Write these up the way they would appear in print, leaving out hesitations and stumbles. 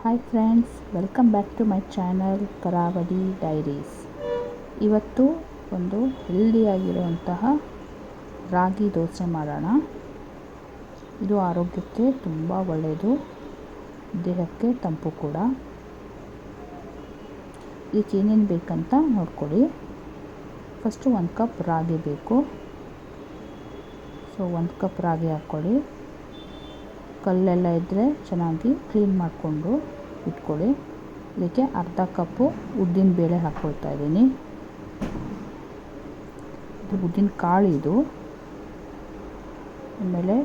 Hi friends, welcome back to my channel Karavali diaries. ಇವತ್ತು ಒಂದು ಹೆಲ್ದಿಯಾಗಿರುವಂತಹ ರಾಗಿ ದೋಸೆ ಮಾಡೋಣ. ಇದು ಆರೋಗ್ಯಕ್ಕೆ ತುಂಬ ಒಳ್ಳೆಯದು, ದೇಹಕ್ಕೆ ತಂಪು ಕೂಡ. ಇದಕ್ಕೆ ಏನೇನು ಬೇಕಂತ ನೋಡ್ಕೊಳ್ಳಿ. ಫಸ್ಟು 1 ಕಪ್ ರಾಗಿ ಬೇಕು. ಸೊ 1 ಕಪ್ ರಾಗಿ ಹಾಕ್ಕೊಳ್ಳಿ. ಕಲ್ಲೆಲ್ಲ ಇದ್ದರೆ ಚೆನ್ನಾಗಿ ಕ್ಲೀನ್ ಮಾಡಿಕೊಂಡು ಇಟ್ಕೊಳ್ಳಿ. ಇದಕ್ಕೆ ಅರ್ಧ ಕಪ್ಪು ಉದ್ದಿನ ಬೇಳೆ ಹಾಕ್ಕೊಳ್ತಾ ಇದ್ದೀನಿ. ಇದು ಉದ್ದಿನ ಕಾಳು ಇದು. ಆಮೇಲೆ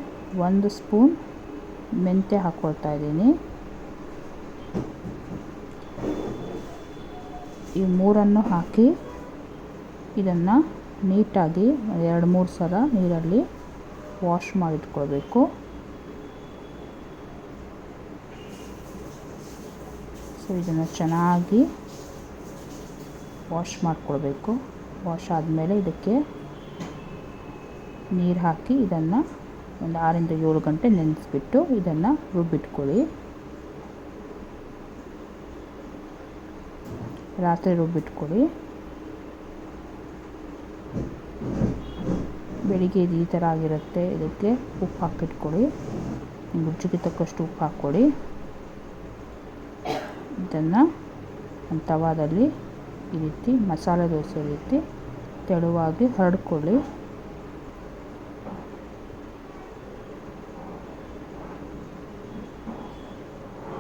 1 ಸ್ಪೂನ್ ಮೆಂತ್ಯ ಹಾಕ್ಕೊಳ್ತಾ ಇದ್ದೀನಿ. ಈ ಮೂರನ್ನು ಹಾಕಿ ಇದನ್ನು ನೀಟಾಗಿ 2-3 ಸಲ ನೀರಲ್ಲಿ ವಾಶ್ ಮಾಡಿಟ್ಕೊಳ್ಬೇಕು. ಸೊ ಇದನ್ನು ಚೆನ್ನಾಗಿ ವಾಶ್ ಮಾಡಿಕೊಳ್ಬೇಕು. ವಾಶ್ ಆದಮೇಲೆ ಇದಕ್ಕೆ ನೀರು ಹಾಕಿ ಇದನ್ನು ಒಂದು 6-7 ಗಂಟೆ ನೆನೆಸ್ಬಿಟ್ಟು ಇದನ್ನು ರುಬ್ಬಿಟ್ಕೊಳ್ಳಿ. ರಾತ್ರಿ ರುಬ್ಬಿಟ್ಕೊಳ್ಳಿ. ಬೆಳಿಗ್ಗೆ ಇದು ಈ ಥರ ಆಗಿರುತ್ತೆ. ಇದಕ್ಕೆ ಉಪ್ಪು ಹಾಕಿಟ್ಕೊಳ್ಳಿ. ರುಚಿಗೆ ತಕ್ಕಷ್ಟು ಉಪ್ಪು ಹಾಕ್ಕೊಳ್ಳಿ. ಇದನ್ನು ಒಂದು ತವಾದಲ್ಲಿ ಈ ರೀತಿ ಮಸಾಲೆ ದೋಸೆ ರೀತಿ ತೆಳುವಾಗಿ ಹರಡ್ಕೊಳ್ಳಿ.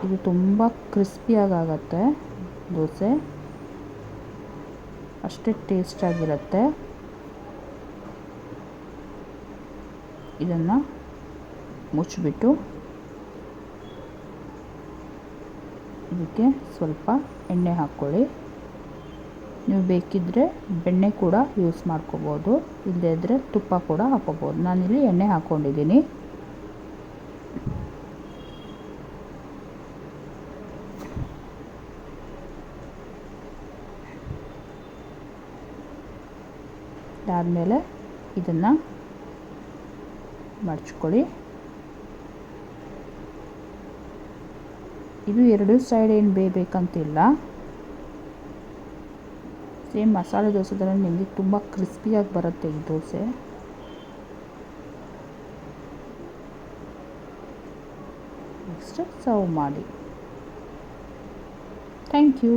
ಇದು ತುಂಬ ಕ್ರಿಸ್ಪಿಯಾಗತ್ತೆ ದೋಸೆ, ಅಷ್ಟೇ ಟೇಸ್ಟಾಗಿರುತ್ತೆ. ಇದನ್ನು ಮುಚ್ಚಿಬಿಟ್ಟು ಇದಕ್ಕೆ ಸ್ವಲ್ಪ ಎಣ್ಣೆ ಹಾಕ್ಕೊಳ್ಳಿ. ನೀವು ಬೇಕಿದ್ದರೆ ಬೆಣ್ಣೆ ಕೂಡ ಯೂಸ್ ಮಾಡ್ಕೋಬೋದು, ಇಲ್ಲದೇ ಇದ್ದರೆ ತುಪ್ಪ ಕೂಡ ಹಾಕ್ಕೋಬೋದು. ನಾನಿಲ್ಲಿ ಎಣ್ಣೆ ಹಾಕ್ಕೊಂಡಿದ್ದೀನಿ. ಅದಾದಮೇಲೆ ಇದನ್ನು ಮಡಚ್ಕೊಳ್ಳಿ. ಇದು 2 ಸೈಡ್ ಏನು ಬೇಯಬೇಕಂತಿಲ್ಲ. ಸೇಮ್ ಮಸಾಲೆ ದೋಸೆ ಥರ ನಿಮಗೆ ತುಂಬ ಕ್ರಿಸ್ಪಿಯಾಗಿ ಬರುತ್ತೆ ಈ ದೋಸೆ. ನೆಕ್ಸ್ಟ್ ಸರ್ವ್ ಮಾಡಿ. Thank you.